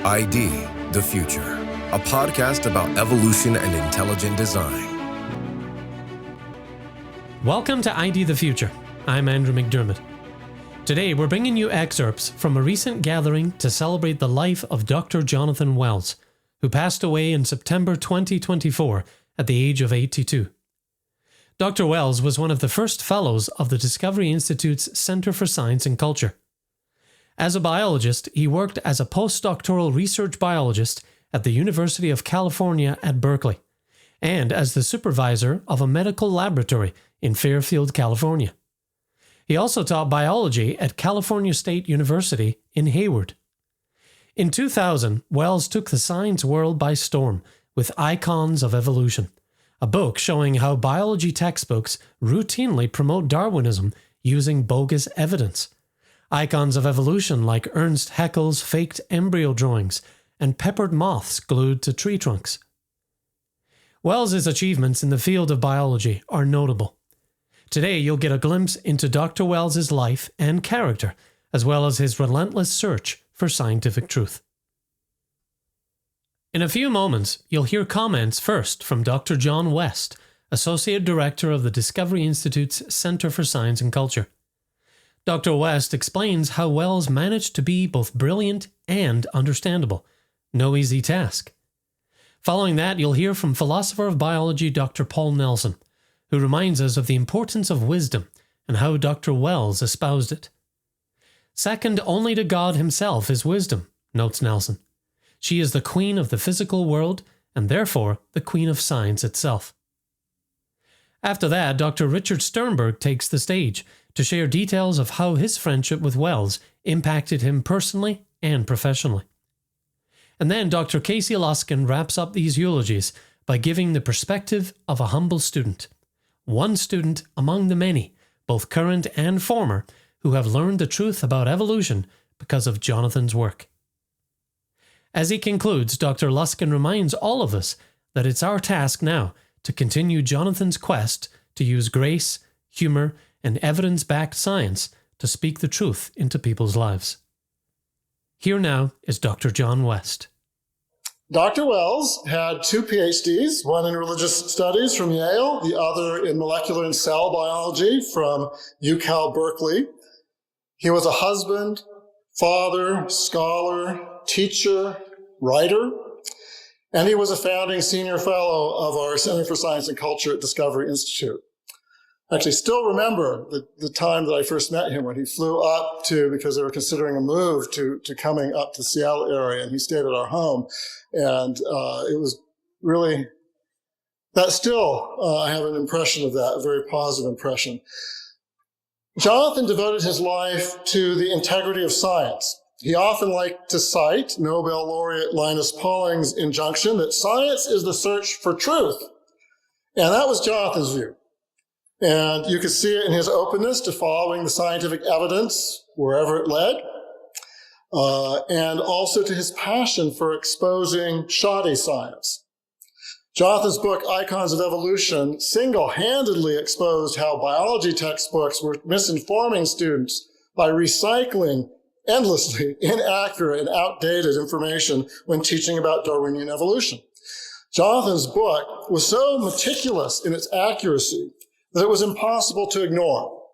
ID the Future, a podcast about evolution and intelligent design. Welcome to ID the Future. I'm Andrew McDermott. Today we're bringing you excerpts from a recent gathering to celebrate the life of Dr. Jonathan Wells, who passed away in September 2024 at the age of 82. Dr. Wells was one of the first fellows of the Discovery Institute's Center for Science and Culture. As a biologist, he worked as a postdoctoral research biologist at the University of California at Berkeley, and as the supervisor of a medical laboratory in Fairfield, California. He also taught biology at California State University in Hayward. In 2000, Wells took the science world by storm with Icons of Evolution, a book showing how biology textbooks routinely promote Darwinism using bogus evidence. Icons of evolution like Ernst Haeckel's faked embryo drawings and peppered moths glued to tree trunks. Wells's achievements in the field of biology are notable. Today you'll get a glimpse into Dr. Wells's life and character, as well as his relentless search for scientific truth. In a few moments, you'll hear comments first from Dr. John West, Associate Director of the Discovery Institute's Center for Science and Culture. Dr. West explains how Wells managed to be both brilliant and understandable. No easy task. Following that, you'll hear from philosopher of biology Dr. Paul Nelson, who reminds us of the importance of wisdom and how Dr. Wells espoused it. Second only to God himself is wisdom, notes Nelson. She is the queen of the physical world and therefore the queen of science itself. After that, Dr. Richard Sternberg takes the stage to share details of how his friendship with Wells impacted him personally and professionally. And then Dr. Casey Luskin wraps up these eulogies by giving the perspective of a humble student, one student among the many, both current and former, who have learned the truth about evolution because of Jonathan's work. As he concludes, Dr. Luskin reminds all of us that it's our task now to continue Jonathan's quest to use grace, humor, and evidence-backed science to speak the truth into people's lives. Here now is Dr. John West. Dr. Wells had 2 PhDs, one in religious studies from Yale, the other in molecular and cell biology from UCal Berkeley. He was a husband, father, scholar, teacher, writer, and he was a founding senior fellow of our Center for Science and Culture at Discovery Institute. I actually still remember the time that I first met him when he flew up because they were considering a move to coming up to the Seattle area, and he stayed at our home. And it was really, that still, I have an impression of that, a very positive impression. Jonathan devoted his life to the integrity of science. He often liked to cite Nobel laureate Linus Pauling's injunction that science is the search for truth. And that was Jonathan's view. And you could see it in his openness to following the scientific evidence wherever it led, and also to his passion for exposing shoddy science. Jonathan's book, Icons of Evolution, single-handedly exposed how biology textbooks were misinforming students by recycling endlessly inaccurate and outdated information when teaching about Darwinian evolution. Jonathan's book was so meticulous in its accuracy that it was impossible to ignore.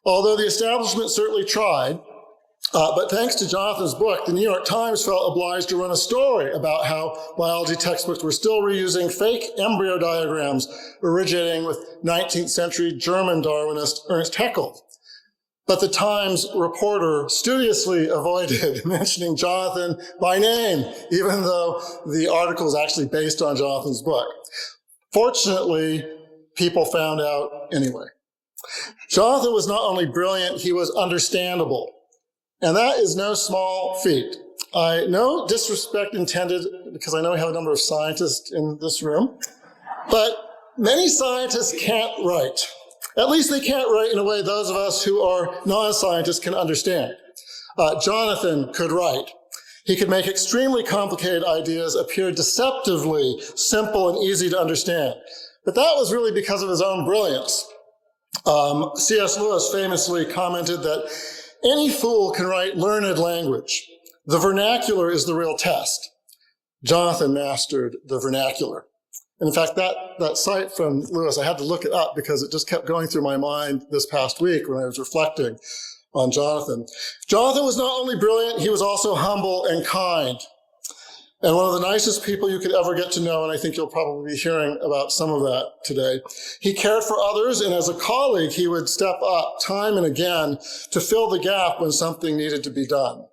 Although the establishment certainly tried, but thanks to Jonathan's book, the New York Times felt obliged to run a story about how biology textbooks were still reusing fake embryo diagrams originating with 19th century German Darwinist Ernst Haeckel. But the Times reporter studiously avoided mentioning Jonathan by name, even though the article is actually based on Jonathan's book. Fortunately, people found out anyway. Jonathan was not only brilliant, he was understandable. And that is no small feat. No disrespect intended, because I know we have a number of scientists in this room, but many scientists can't write. At least they can't write in a way those of us who are non-scientists can understand. Jonathan could write. He could make extremely complicated ideas appear deceptively simple and easy to understand. But that was really because of his own brilliance. C.S. Lewis famously commented that any fool can write learned language, The vernacular is the real test. Jonathan mastered the vernacular. And in fact, that cite from Lewis, I had to look it up because it just kept going through my mind this past week when I was reflecting on Jonathan. Jonathan was not only brilliant, he was also humble and kind. And one of the nicest people you could ever get to know, and I think you'll probably be hearing about some of that today. He cared for others, and as a colleague, he would step up time and again to fill the gap when something needed to be done.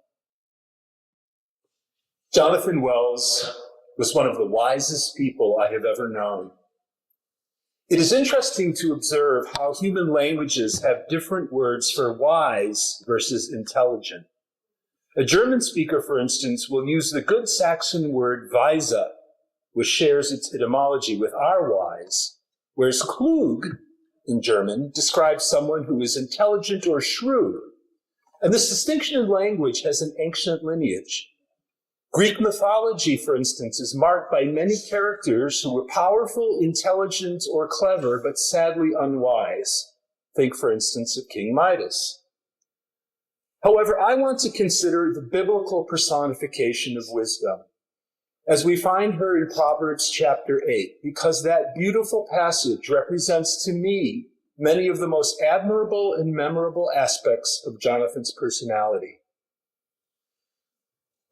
Jonathan Wells was one of the wisest people I have ever known. It is interesting to observe how human languages have different words for wise versus intelligent. A German speaker, for instance, will use the good Saxon word weise, which shares its etymology with our wise, whereas klug in German describes someone who is intelligent or shrewd. And this distinction in language has an ancient lineage. Greek mythology, for instance, is marked by many characters who were powerful, intelligent, or clever, but sadly unwise. Think, for instance, of King Midas. However, I want to consider the biblical personification of wisdom, as we find her in Proverbs chapter 8, because that beautiful passage represents to me many of the most admirable and memorable aspects of Jonathan's personality.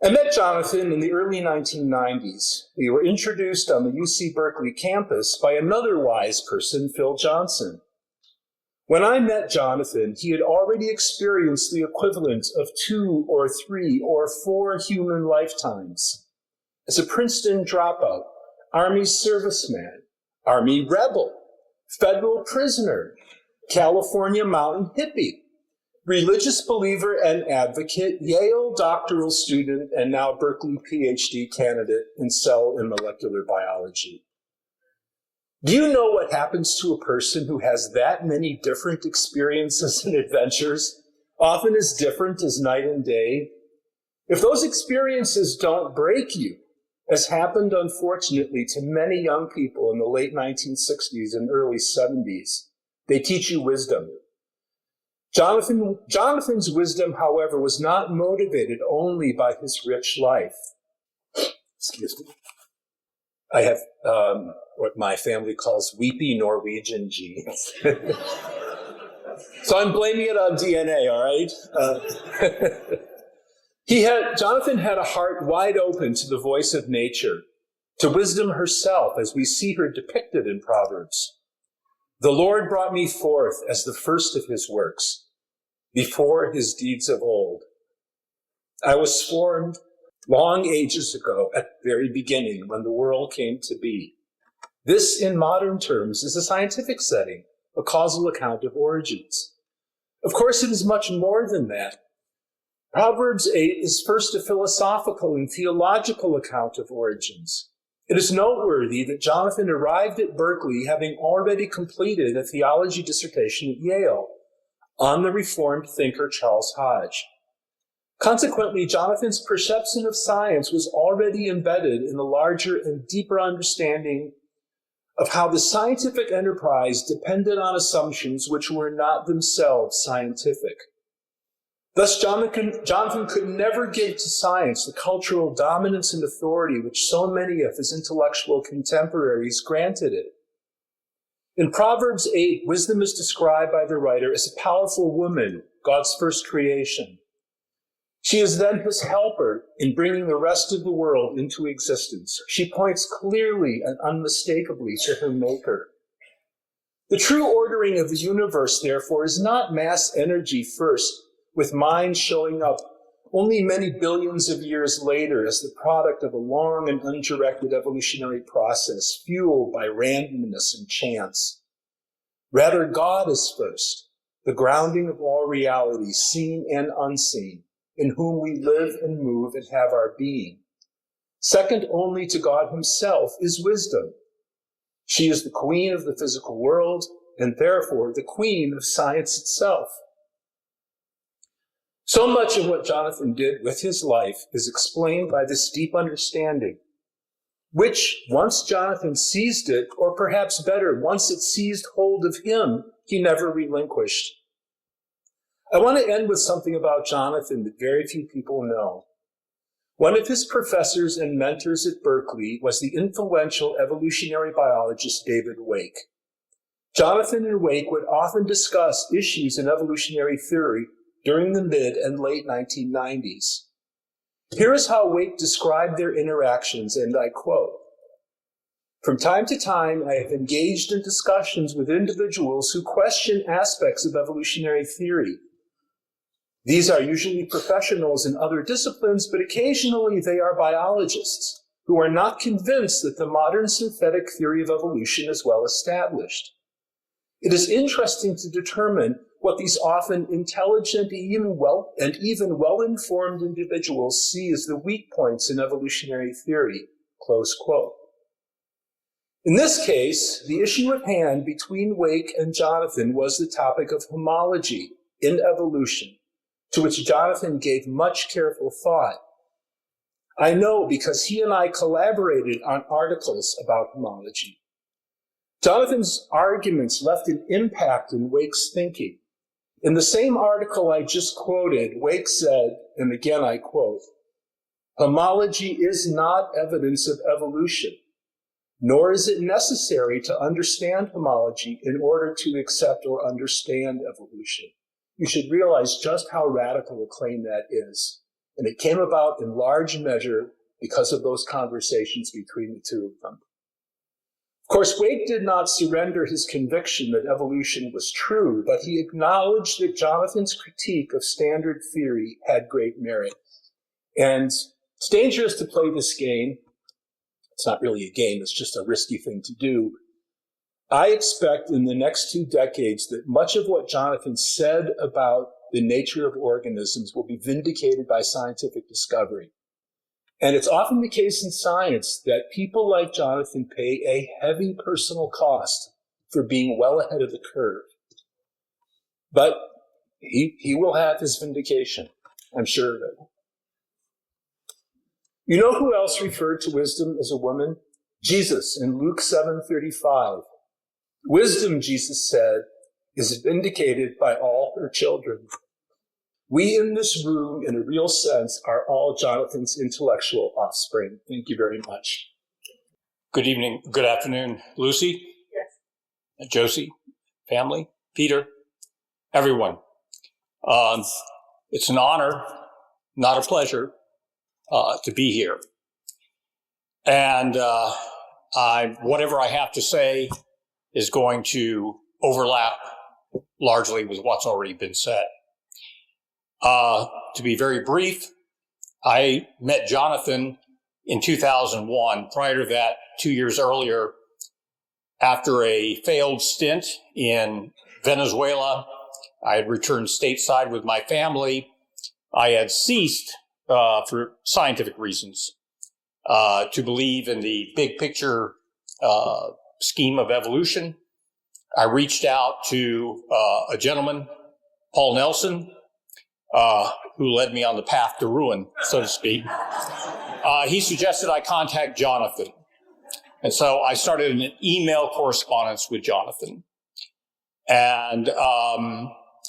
I met Jonathan in the early 1990s. We were introduced on the UC Berkeley campus by another wise person, Phil Johnson. When I met Jonathan, he had already experienced the equivalent of 2 or 3 or 4 human lifetimes. As a Princeton dropout, Army serviceman, Army rebel, federal prisoner, California mountain hippie, religious believer and advocate, Yale doctoral student, and now Berkeley PhD candidate in cell and molecular biology. Do you know what happens to a person who has that many different experiences and adventures, often as different as night and day? If those experiences don't break you, as happened unfortunately to many young people in the late 1960s and early 70s, they teach you wisdom. Jonathan's wisdom, however, was not motivated only by his rich life. Excuse me. I have what my family calls weepy Norwegian genes. So I'm blaming it on DNA, all right? Jonathan had a heart wide open to the voice of nature, to wisdom herself as we see her depicted in Proverbs. The Lord brought me forth as the first of his works, before his deeds of old. I was formed long ages ago at the very beginning when the world came to be. This, in modern terms, is a scientific setting, a causal account of origins. Of course, it is much more than that. Proverbs 8 is first a philosophical and theological account of origins. It is noteworthy that Jonathan arrived at Berkeley having already completed a theology dissertation at Yale on the Reformed thinker Charles Hodge. Consequently, Jonathan's perception of science was already embedded in the larger and deeper understanding of how the scientific enterprise depended on assumptions which were not themselves scientific. Thus, Jonathan could never give to science the cultural dominance and authority which so many of his intellectual contemporaries granted it. In Proverbs 8, wisdom is described by the writer as a powerful woman, God's first creation. She is then his helper in bringing the rest of the world into existence. She points clearly and unmistakably to her maker. The true ordering of the universe, therefore, is not mass energy first, with mind showing up only many billions of years later as the product of a long and undirected evolutionary process fueled by randomness and chance. Rather, God is first, the grounding of all reality, seen and unseen, in whom we live and move and have our being. Second only to God himself is wisdom. She is the queen of the physical world and therefore the queen of science itself. So much of what Jonathan did with his life is explained by this deep understanding, which once Jonathan seized it, or perhaps better, once it seized hold of him, he never relinquished. I want to end with something about Jonathan that very few people know. One of his professors and mentors at Berkeley was the influential evolutionary biologist David Wake. Jonathan and Wake would often discuss issues in evolutionary theory during the mid and late 1990s. Here is how Wake described their interactions, and I quote, "From time to time, I have engaged in discussions with individuals who question aspects of evolutionary theory. These are usually professionals in other disciplines, but occasionally they are biologists who are not convinced that the modern synthetic theory of evolution is well established. It is interesting to determine what these often intelligent and even well-informed individuals see as the weak points in evolutionary theory," close quote. In this case, the issue at hand between Wake and Jonathan was the topic of homology in evolution, to which Jonathan gave much careful thought. I know because he and I collaborated on articles about homology. Jonathan's arguments left an impact in Wake's thinking. In the same article I just quoted, Wake said, and again I quote, "Homology is not evidence of evolution, nor is it necessary to understand homology in order to accept or understand evolution." You should realize just how radical a claim that is. And it came about in large measure because of those conversations between the two of them. Of course, Wake did not surrender his conviction that evolution was true, but he acknowledged that Jonathan's critique of standard theory had great merit. And it's dangerous to play this game. It's not really a game, it's just a risky thing to do. I expect in the next 2 decades that much of what Jonathan said about the nature of organisms will be vindicated by scientific discovery. And it's often the case in science that people like Jonathan pay a heavy personal cost for being well ahead of the curve. But he will have his vindication, I'm sure of it. You know who else referred to wisdom as a woman? Jesus in Luke 7:35. "Wisdom," Jesus said, "is vindicated by all her children." We in this room, in a real sense, are all Jonathan's intellectual offspring. Thank you very much. Good evening, good afternoon, Lucy. Yes. Josie, family, Peter, everyone. It's an honor, not a pleasure, to be here. And whatever I have to say is going to overlap largely with what's already been said. To be very brief, I met Jonathan in 2001. Prior to that, 2 years earlier, after a failed stint in Venezuela, I had returned stateside with my family. I had ceased, for scientific reasons, to believe in the big picture scheme of evolution. I reached out to a gentleman, Paul Nelson, who led me on the path to ruin, so to speak. He suggested I contact Jonathan. And so I started an email correspondence with Jonathan, and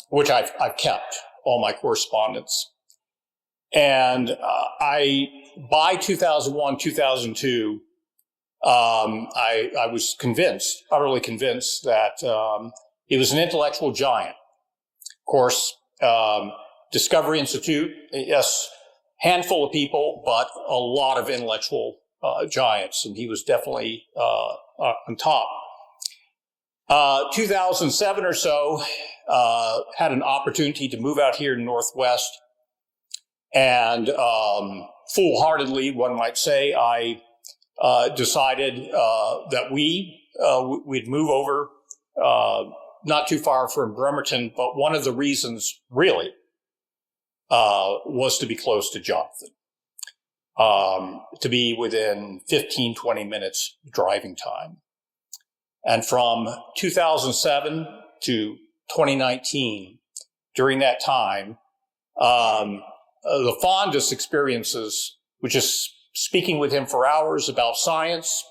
which I've kept, all my correspondence. And by 2001, 2002, I was convinced, utterly convinced, that he was an intellectual giant. Of course, Discovery Institute, yes, handful of people, but a lot of intellectual giants, and he was definitely on top. 2007 or so, had an opportunity to move out here in Northwest, and foolhardily, one might say, I decided that we'd move over not too far from Bremerton, but one of the reasons really was to be close to Jonathan, to be within 15, 20 minutes driving time. And from 2007 to 2019, during that time, the fondest experiences, which is speaking with him for hours about science,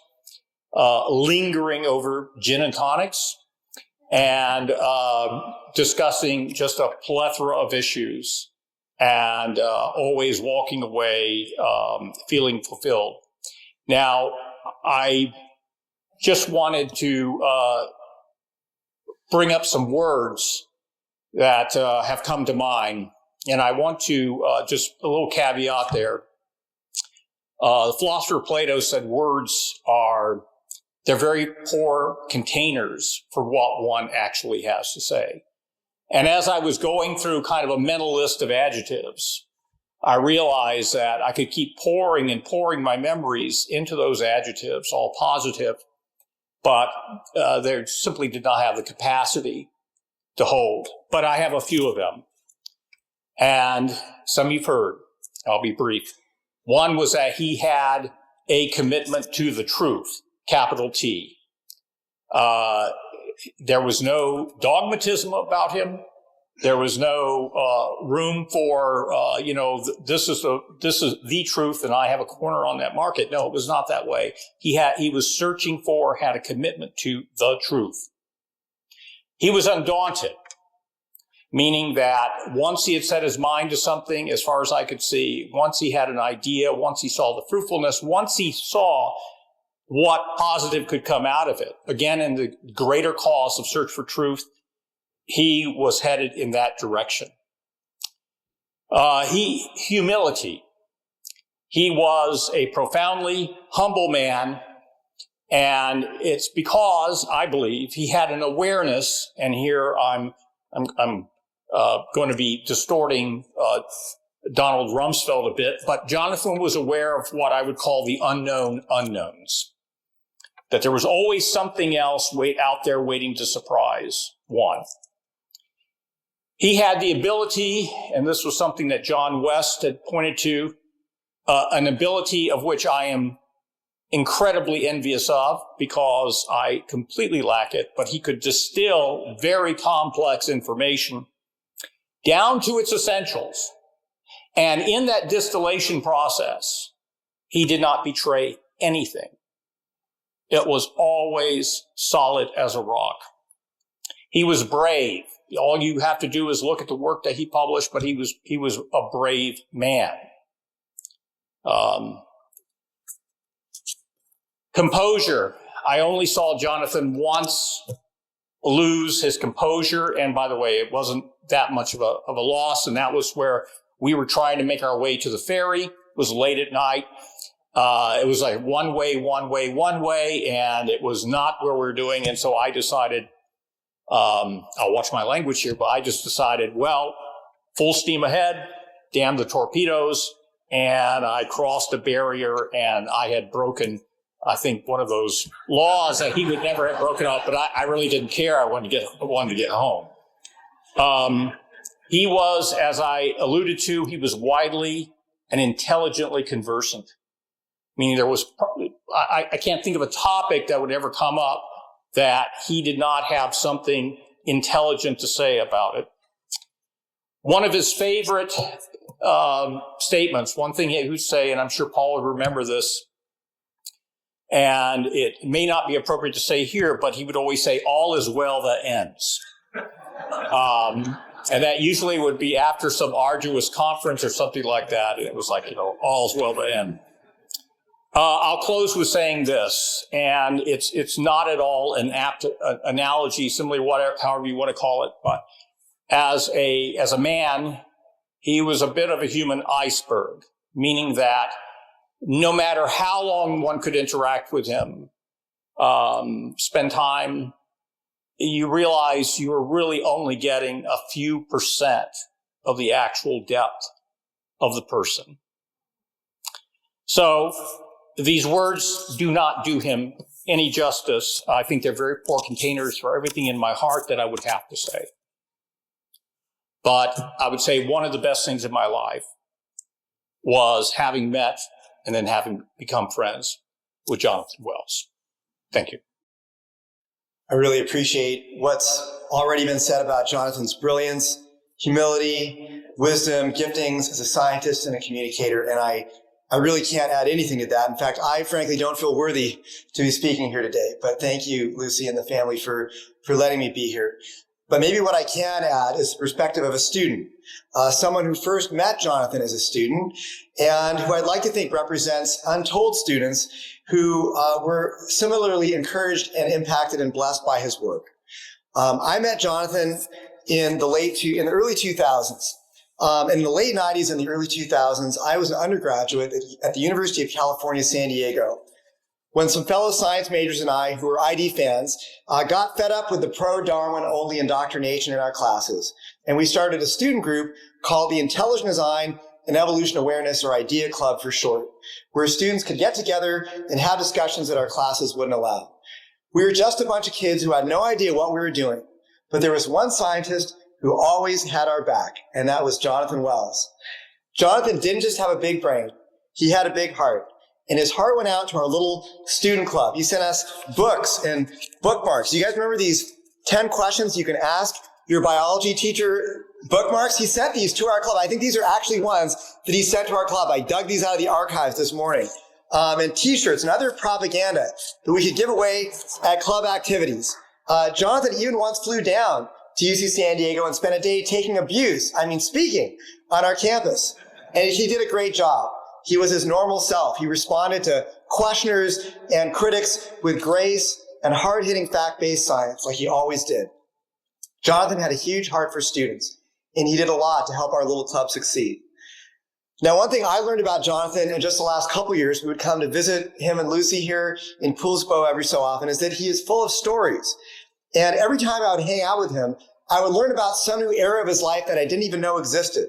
lingering over gin and tonics, and discussing just a plethora of issues. and always walking away feeling fulfilled. Now, I just wanted to bring up some words that have come to mind, and I want to just a little caveat there. The philosopher Plato said words they're very poor containers for what one actually has to say. And as I was going through kind of a mental list of adjectives, I realized that I could keep pouring and pouring my memories into those adjectives, all positive, but they simply did not have the capacity to hold. But I have a few of them. And some you've heard. I'll be brief. One was that he had a commitment to the truth, capital T. There was no dogmatism about him. There was no room for, this is the truth, and I have a corner on that market. No, it was not that way. He was searching for, had a commitment to the truth. He was undaunted, meaning that once he had set his mind to something, as far as I could see, once he had an idea, once he saw the fruitfulness, once he saw what positive could come out of it, again, in the greater cause of search for truth, he was headed in that direction. Humility. He was a profoundly humble man, and it's because, I believe, he had an awareness, and here I'm going to be distorting Donald Rumsfeld a bit, but Jonathan was aware of what I would call the unknown unknowns. That there was always something else out there waiting to surprise one. He had the ability, and this was something that John West had pointed to, an ability of which I am incredibly envious of because I completely lack it, but he could distill very complex information down to its essentials. And in that distillation process, he did not betray anything. It was always solid as a rock. He was brave. All you have to do is look at the work that he published, but he was a brave man. Composure. I only saw Jonathan once lose his composure, and by the way, it wasn't that much of a loss, and that was where we were trying to make our way to the ferry. It was late at night. It was like one way, and it was not where we were doing. And so I decided, I'll watch my language here, but I just decided, well, full steam ahead, damn the torpedoes. And I crossed a barrier, and I had broken, I think, one of those laws that he would never have broken up, but I really didn't care. I wanted to get home. He was, as I alluded to, he was widely and intelligently conversant. Meaning there was, I can't think of a topic that would ever come up that he did not have something intelligent to say about it. One of his favorite statements, one thing he would say, and I'm sure Paul would remember this, and it may not be appropriate to say here, but he would always say, all is well that ends. And that usually would be after some arduous conference or something like that. And it was like, all's well that end. I'll close with saying this, and it's not at all an apt analogy, simply however you want to call it, but as a man, he was a bit of a human iceberg, meaning that no matter how long one could interact with him, spend time, you realize you are really only getting a few % of the actual depth of the person. So these words do not do him any justice. I think they're very poor containers for everything in my heart that I would have to say. But I would say one of the best things in my life was having met and then having become friends with Jonathan Wells. Thank you. I really appreciate what's already been said about Jonathan's brilliance, humility, wisdom, giftings as a scientist and a communicator, and I really can't add anything to that. In fact, I frankly don't feel worthy to be speaking here today, but thank you, Lucy and the family, for letting me be here. But maybe what I can add is the perspective of a student, someone who first met Jonathan as a student and who I'd like to think represents untold students who were similarly encouraged and impacted and blessed by his work. I met Jonathan in the early 2000s. In the late 90s and the early 2000s, I was an undergraduate at the University of California, San Diego, when some fellow science majors and I, who were ID fans, got fed up with the pro-Darwin only indoctrination in our classes. And we started a student group called the Intelligent Design and Evolution Awareness, or IDEA Club for short, where students could get together and have discussions that our classes wouldn't allow. We were just a bunch of kids who had no idea what we were doing, but there was one scientist who always had our back, and that was Jonathan Wells. Jonathan didn't just have a big brain, he had a big heart. And his heart went out to our little student club. He sent us books and bookmarks. You guys remember these 10 questions you can ask your biology teacher bookmarks? He sent these to our club. I think these are actually ones that he sent to our club. I dug these out of the archives this morning. And t-shirts and other propaganda that we could give away at club activities. Jonathan even once flew down to UC San Diego and spent a day speaking on our campus. And he did a great job. He was his normal self. He responded to questioners and critics with grace and hard-hitting fact-based science like he always did. Jonathan had a huge heart for students, and he did a lot to help our little club succeed. Now, one thing I learned about Jonathan in just the last couple years, we would come to visit him and Lucy here in Poulsbo every so often, is that he is full of stories. And every time I would hang out with him, I would learn about some new era of his life that I didn't even know existed.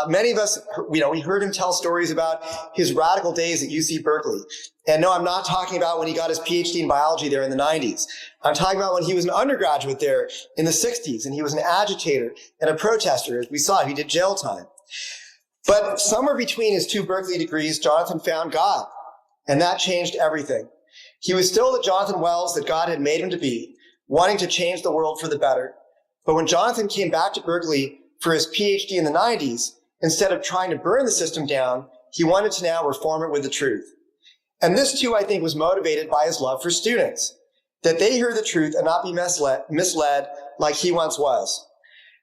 Many of us, we heard him tell stories about his radical days at UC Berkeley. And no, I'm not talking about when he got his PhD in biology there in the 90s. I'm talking about when he was an undergraduate there in the 60s, and he was an agitator and a protester. As we saw, he did jail time. But somewhere between his 2 Berkeley degrees, Jonathan found God, and that changed everything. He was still the Jonathan Wells that God had made him to be, wanting to change the world for the better. But when Jonathan came back to Berkeley for his PhD in the 90s, instead of trying to burn the system down, he wanted to now reform it with the truth. And this too, I think, was motivated by his love for students, that they hear the truth and not be misled like he once was.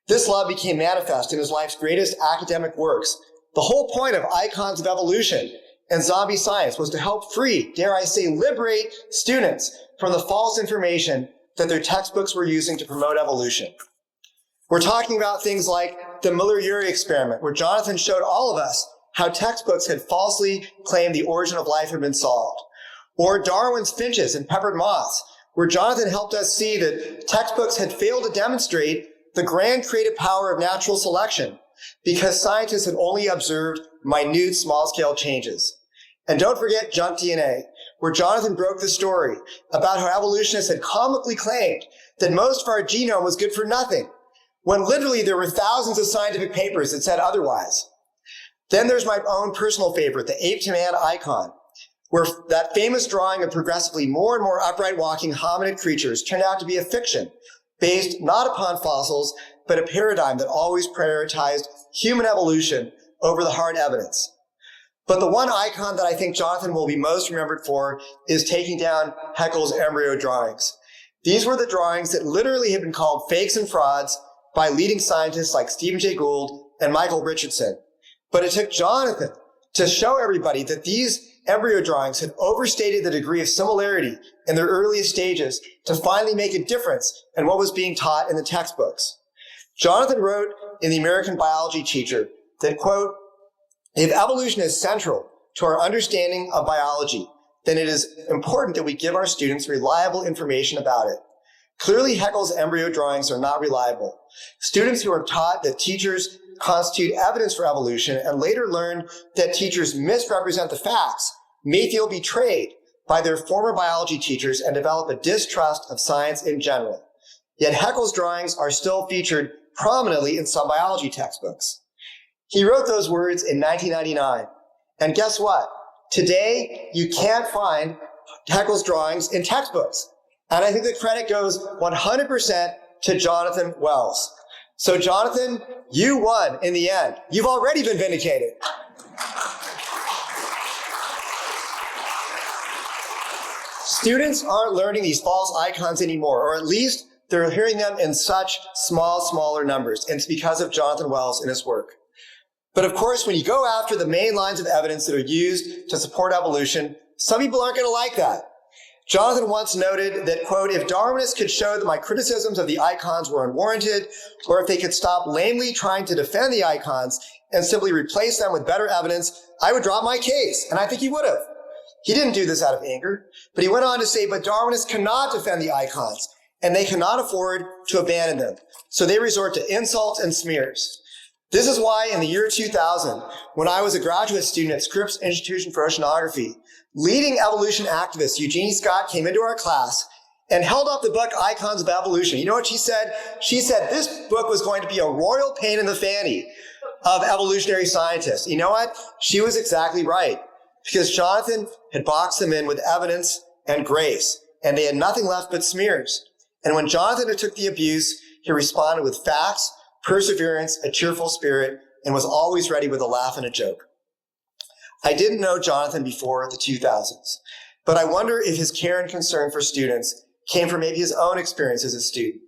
This love became manifest in his life's greatest academic works. The whole point of Icons of Evolution and Zombie Science was to help free, dare I say, liberate students from the false information that their textbooks were using to promote evolution. We're talking about things like the Miller-Urey experiment, where Jonathan showed all of us how textbooks had falsely claimed the origin of life had been solved. Or Darwin's finches and peppered moths, where Jonathan helped us see that textbooks had failed to demonstrate the grand creative power of natural selection because scientists had only observed minute small-scale changes. And don't forget junk DNA, where Jonathan broke the story about how evolutionists had comically claimed that most of our genome was good for nothing, when literally there were thousands of scientific papers that said otherwise. Then there's my own personal favorite, the ape-to-man icon, where that famous drawing of progressively more and more upright walking hominid creatures turned out to be a fiction based not upon fossils, but a paradigm that always prioritized human evolution over the hard evidence. But the one icon that I think Jonathan will be most remembered for is taking down Haeckel's embryo drawings. These were the drawings that literally have been called fakes and frauds by leading scientists like Stephen Jay Gould and Michael Richardson. But it took Jonathan to show everybody that these embryo drawings had overstated the degree of similarity in their earliest stages to finally make a difference in what was being taught in the textbooks. Jonathan wrote in the American Biology Teacher that, quote, "If evolution is central to our understanding of biology, then it is important that we give our students reliable information about it. Clearly, Haeckel's embryo drawings are not reliable. Students who are taught that teachers constitute evidence for evolution and later learn that teachers misrepresent the facts may feel betrayed by their former biology teachers and develop a distrust of science in general. Yet Haeckel's drawings are still featured prominently in some biology textbooks." He wrote those words in 1999. And guess what? Today, you can't find Haeckel's drawings in textbooks. And I think the credit goes 100% to Jonathan Wells. So Jonathan, you won in the end. You've already been vindicated. Students aren't learning these false icons anymore, or at least They're hearing them in such smaller numbers, and it's because of Jonathan Wells and his work. But of course, when you go after the main lines of evidence that are used to support evolution, some people aren't going to like that. Jonathan once noted that, quote, if Darwinists could show that my criticisms of the icons were unwarranted, or if they could stop lamely trying to defend the icons and simply replace them with better evidence, I would drop my case. And I think he would have. He didn't do this out of anger, but he went on to say, but Darwinists cannot defend the icons, and they cannot afford to abandon them. So they resort to insults and smears. This is why in the year 2000, when I was a graduate student at Scripps Institution for Oceanography, leading evolution activist Eugenie Scott came into our class and held up the book Icons of Evolution. You know what she said? She said this book was going to be a royal pain in the fanny of evolutionary scientists. You know what? She was exactly right, because Jonathan had boxed them in with evidence and grace, and they had nothing left but smears. And when Jonathan took the abuse, he responded with facts, perseverance, a cheerful spirit, and was always ready with a laugh and a joke. I didn't know Jonathan before the 2000s, but I wonder if his care and concern for students came from maybe his own experience as a student.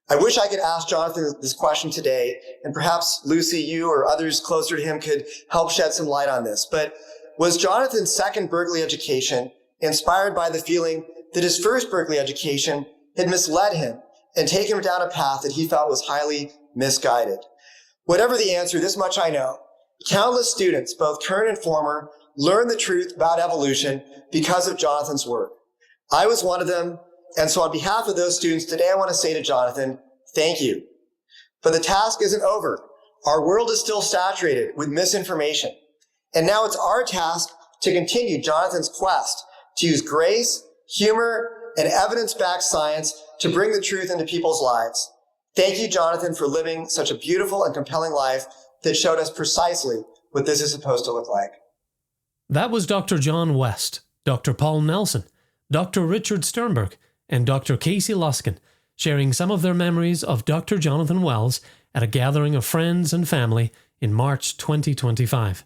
I wish I could ask Jonathan this question today, and perhaps Lucy, you or others closer to him could help shed some light on this. But was Jonathan's second Berkeley education inspired by the feeling that his first Berkeley education had misled him and taken him down a path that he felt was highly misguided? Whatever the answer, this much I know. Countless students, both current and former, learned the truth about evolution because of Jonathan's work. I was one of them, and so on behalf of those students, today I want to say to Jonathan, thank you. But the task isn't over. Our world is still saturated with misinformation. And now it's our task to continue Jonathan's quest to use grace, humor, and evidence-backed science to bring the truth into people's lives. Thank you, Jonathan, for living such a beautiful and compelling life that showed us precisely what this is supposed to look like. That was Dr. John West, Dr. Paul Nelson, Dr. Richard Sternberg, and Dr. Casey Luskin, sharing some of their memories of Dr. Jonathan Wells at a gathering of friends and family in March 2025.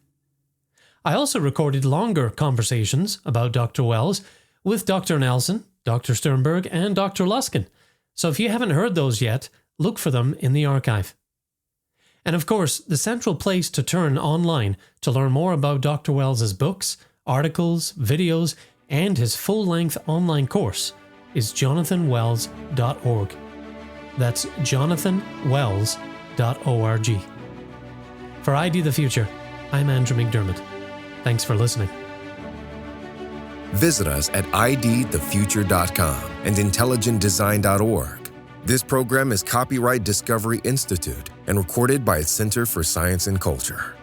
I also recorded longer conversations about Dr. Wells with Dr. Nelson, Dr. Sternberg, and Dr. Luskin, so if you haven't heard those yet, look for them in the archive. And of course, the central place to turn online to learn more about Dr. Wells' books, articles, videos, and his full-length online course is jonathanwells.org. That's jonathanwells.org. For ID the Future, I'm Andrew McDermott. Thanks for listening. Visit us at idthefuture.com and intelligentdesign.org. This program is copyright Discovery Institute and recorded by its Center for Science and Culture.